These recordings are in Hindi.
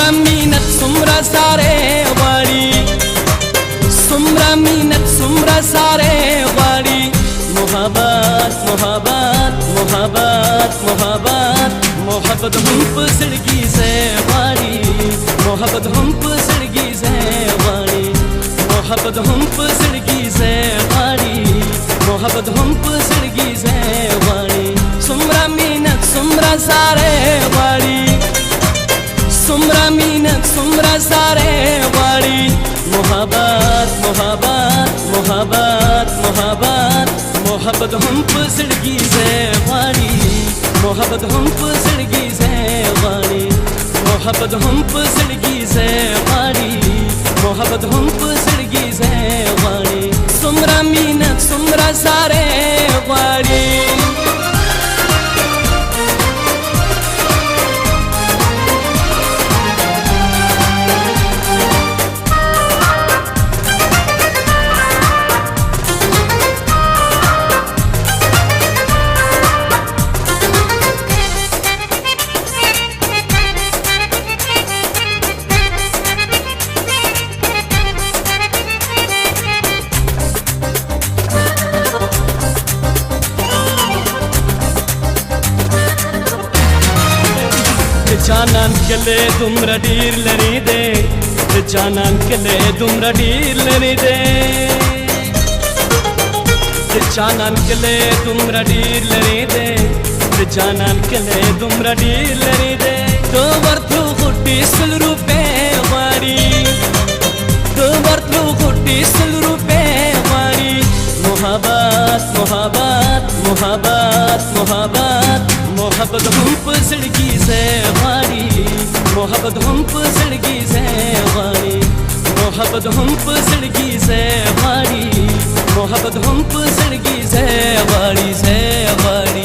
सुमरा मीनत सुमरा सारे वाड़ी, सुमरा मीनत सुमरा सारे वाड़ी। मोहब्बत मोहब्बत मोहब्बत मोहब्बत मोहब्बत हम पसड़गी से वाड़ी, मोहब्बत हम पसड़गी से वाड़ी, मोहब्बत हम पसड़गी से वाड़ी, मोहब्बत हम पसड़गी से वाड़ी। सुमरा मीनत सुमरा सारे वाड़ी, सुमरा मीनत सुमरा सारे वाड़ी। मोहब्बत मोहब्बत मोहब्बत मोहब्बत मोहब्बत हम पसड़गी से वाड़ी, मोहब्बत हम पसड़गी से वाड़ी, मोहब्बत हम पसड़गी से वाड़ी, मोहब्बत हम पसड़गी से वाड़ी। सुमरा मीनत सुमरा सारे वाड़ी। जानान कले तुमरा डीर लनी दे, जानान कले तुमरा डीर लनी दे, जानान कले तुमरा डीर लनी दे, जानान कले तुमरा डीर लनी दे। दो वर्तु खुट्टी सल रुपए वारी, दो वर्तु खुट्टी सल रुपए वारी। मोहब्बत मोहब्बत मोहब्बत मोहब्बत मोहब्बत हम पसड़गी से वाड़ी, मोहब्बत हम पसड़गी से वाड़ी, मोहब्बत हम पसड़गी से वाड़ी, मोहब्बत हम पसड़गी से वाड़ी से वाड़ी।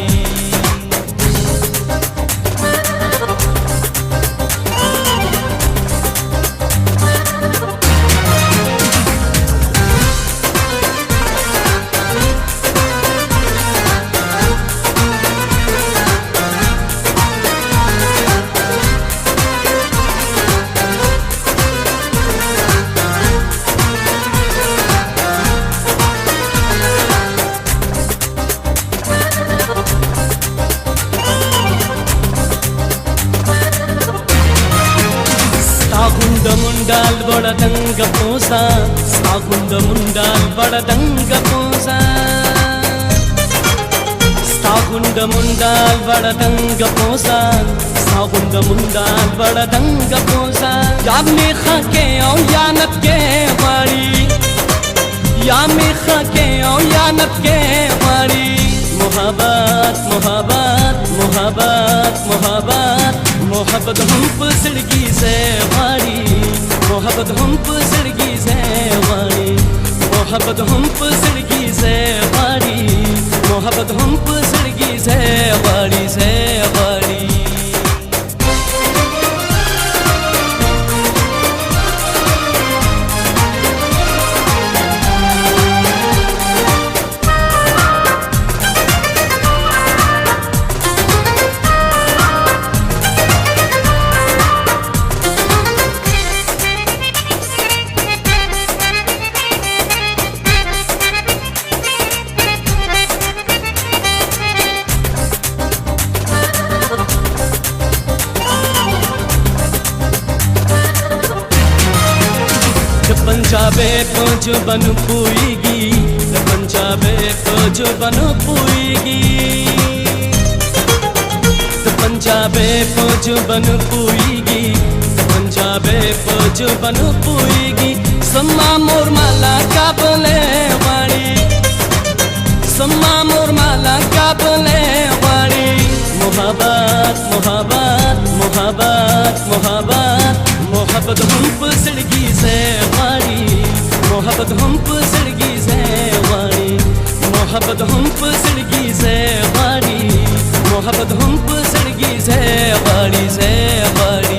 సాగుండ ముండాల్ బడదంగ పోస, సాగుండ ముండాల్ బడదంగ పోస, సాగుండ ముండాల్ బడదంగ పోస, సాగుండ ముండాల్ బడదంగ పోస। या मेखा के औ या नत के वाड़ी, या मेखा के औ या नत के वाड़ी। मोहब्बत मोहब्बत मोहब्बत मोहब्बत मोहब्बत हम पसड़गी से वाड़ी, मोहब्बत हम पसड़गी से वाड़ी, मोहब्बत हम पसड़गी से वाड़ी, मोहब्बत हम पसड़गी से वाड़ी से वाड़ी। पंजाबे को जो बन पुईगी, पंजाबे को जो बन पुईगी, पंजाबे को जो बन पुईगी, पंजाबे को जो बन पुईगी। सम्मा मोर माला का बोले वाड़ी, सम्मा मोर माला का बोले वाड़ी। मोहब्बत मोहब्बत मोहब्बत मोहब्बत मोहब्बत हम पसड़गी से वाड़ी, मोहब्बत हम पसड़गी से वाड़ी, मोहब्बत हम पसड़गी से वाड़ी, मोहब्बत हम पसड़गी से वाड़ी से वाड़ी।